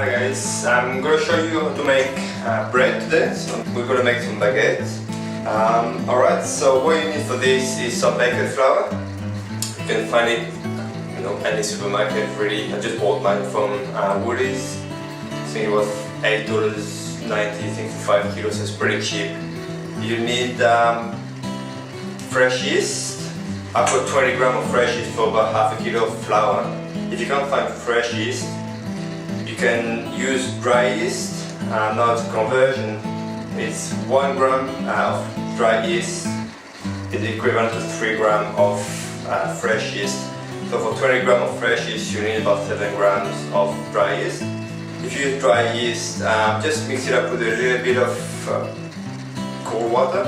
Hi guys, I'm going to show you how to make bread today. So we're going to make some baguettes. Alright, so what you need for this is some baguette flour. You can find it any supermarket really. I just bought mine from Woolies. I think it was $8.90 I think for 5 kilos, so it's pretty cheap. You need fresh yeast. I put 20 grams of fresh yeast for about half a kilo of flour. If you can't find fresh yeast, you can use dry yeast. Now it's a conversion. It's 1 gram of dry yeast is equivalent to 3 grams of fresh yeast. So for 20 grams of fresh yeast, you need about 7 grams of dry yeast. If you use dry yeast, just mix it up with a little bit of cold water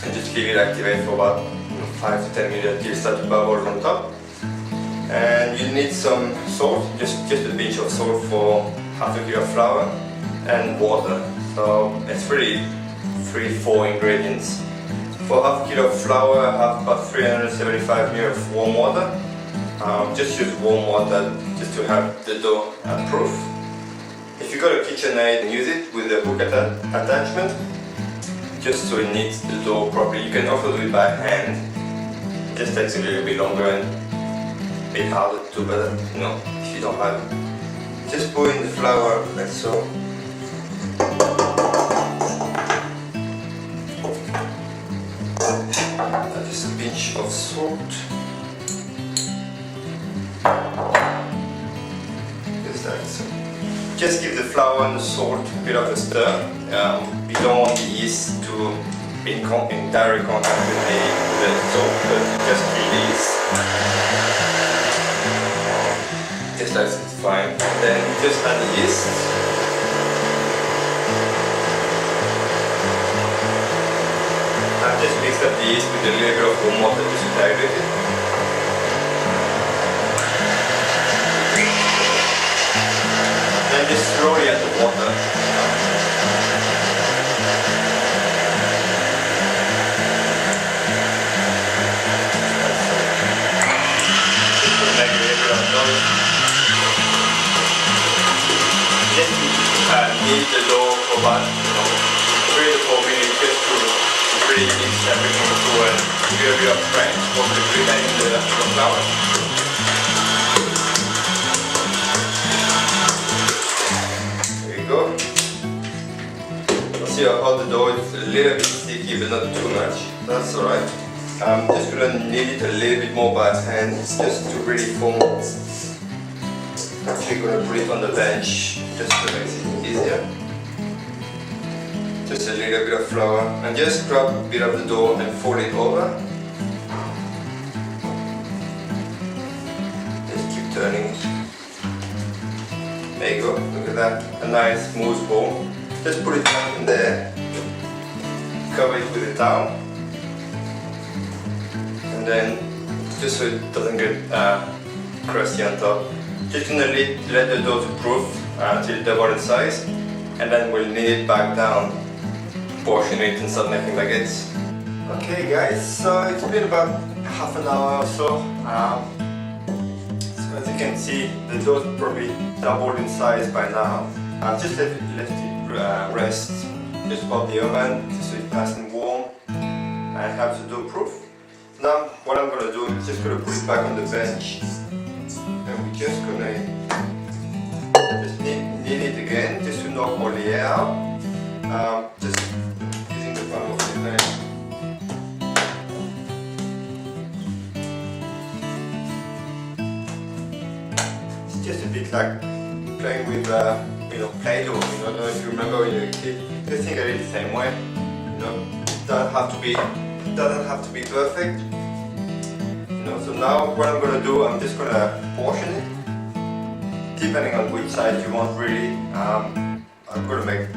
and just leave it activate for about 5 to 10 minutes until it starts to bubble on top. And you need some salt, just a pinch of salt for half a kilo of flour and water. So it's really 3-4 ingredients. For half a kilo of flour, I have about 375 ml of warm water. Just use warm water just to have the dough proof. If you got a KitchenAid, use it with the hook attachment, just so it kneads the dough properly. You can also do it by hand. It just takes a little bit longer and a bit harder to do, but if you don't have it. Just pour in the flour like so. Just a pinch of salt. Just like so. Just give the flour and the salt a bit of a stir. You don't want the yeast to be in direct contact with the salt, but just release. Just like it's fine. Then just add the yeast. I've just mixed up the yeast with a little bit of warm water just to dilute it. Then just slowly add the water. Just make a little bit of dough. Just knead the dough for about 3 to 4 minutes just to really mix everything through and give a bit of French for the grit in the flour. Go. See how the dough is a little bit sticky but not too much. That's alright. I'm just going to knead it a little bit more by hand just to really form. Actually going to put it on the bench just to make it easier. Just a little bit of flour and just grab a bit of the dough and fold it over. Just keep turning it. There you go, look at that, a nice smooth ball. Just put it back in there, cover it with a towel, and then just so it doesn't get crusty on top, just gonna let the dough to proof until double in size, and then we'll knead it back down, portion it and start making baguettes. Okay guys, so it's been about half an hour or so. As you can see, the dough is probably doubled in size by now. Just let it rest just above the oven, just so it's nice and warm and have the dough proof. Now what I'm going to do is just going to put it back on the bench, and we're just going to knead it again just to knock all the air out. Just using the palm of the knife. Just a bit like playing with Play-Doh. I don't know if you remember when you were a kid. I think I did the same way. It doesn't have to be perfect. So now what I'm gonna do, I'm just gonna portion it, depending on which size you want really. I'm gonna make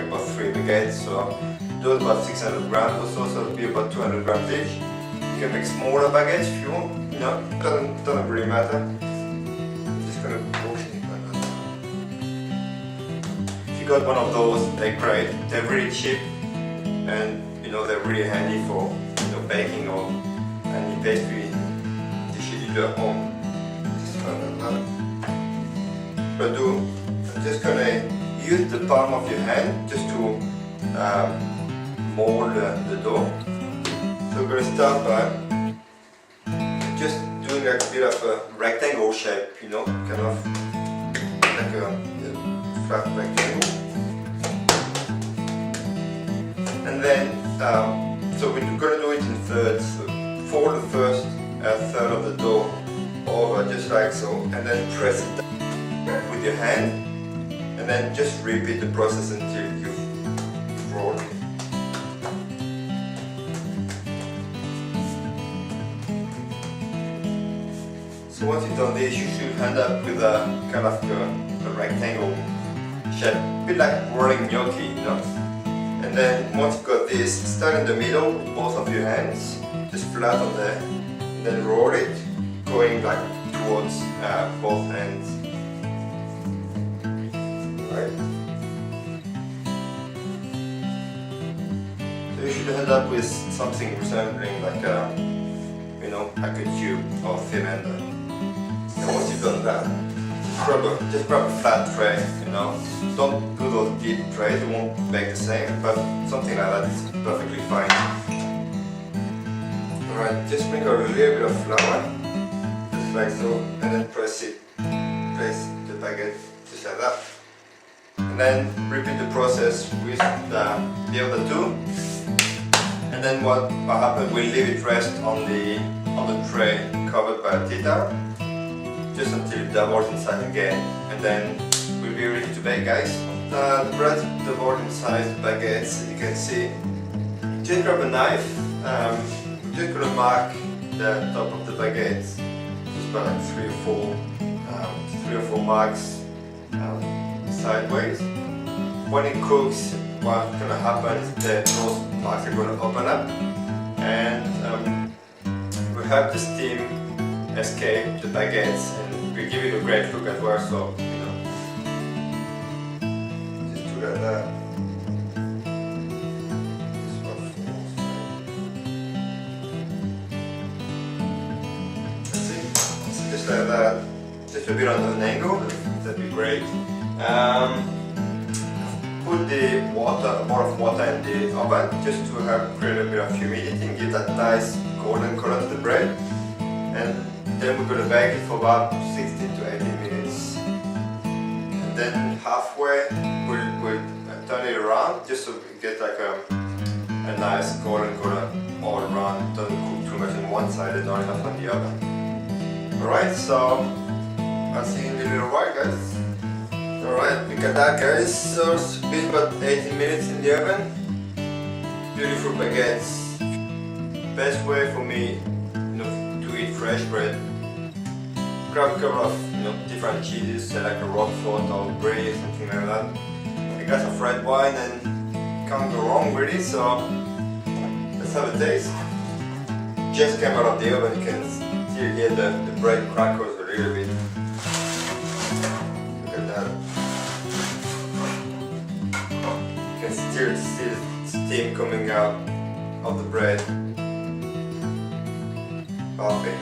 about 3 baguettes, so those about 600 grams or so it'll be about 200 grams each. You can make smaller baguettes if you want. Doesn't really matter. If you got one of those, they're great. They're really cheap, and they're really handy for baking or any pastry dishes you do at home. gonna do, I'm just gonna use the palm of your hand just to mold the dough. So we're gonna start by just doing like a bit of a rectangle shape, you know, kind of like a flat rectangle. And then, so we're gonna do it in thirds. So fold the first third of the dough over, just like so, and then press it down with your hand, and then just repeat the process until you've rolled it. So once you've done this, you should end up with a kind of a rectangle shape, a bit like rolling gnocchi, you know. And then once you've got this, start in the middle with both of your hands, just flat on there, and then roll it, going like towards both hands. Right. So you should end up with something resembling like a, you know, like a tube or cylinder. And once you've done that, just grab a flat tray, you know. Don't do those deep trays, it won't make the same, but something like that is perfectly fine. Alright, just sprinkle a little bit of flour, just like so, and then press it, place the baguette just like that. And then repeat the process with the other two. And then what happens, we'll leave it rest on the tray covered by a tea towel, just until it doubles inside again, and then we'll be ready to bake, guys. The bread doubled inside the baguettes, you can see. Just grab a knife. We're just gonna mark the top of the baguettes, just by like three or four marks sideways. When it cooks, what's gonna happen is that those marks are gonna open up, and we have the steam escape the baguettes, and we give it a great look as well. So you know, just do like that. Just like that, just a bit on an angle, that'd be great. Put the water, a ball of water in the oven just to create a bit of humidity and give that nice golden color to the bread. And then we're going to bake it for about 16 to 18 minutes. And then halfway we'll turn it around just so we get like a nice golden color all around. Doesn't cook too much on one side and not enough on the other. Alright, so I'll see you in a little while, guys. Alright, look at that, guys. So it's been about 18 minutes in the oven. Beautiful baguettes. Best way for me, you know, to eat fresh bread. Grab a couple of, you know, different cheeses, say like a Roquefort or Brie, something like that. A glass of red wine, and can't go wrong really. So let's have a taste. Just came out of the oven. You can still hear the bread crackles a little bit. Look at that. You can still see steam coming out of the bread. Perfect.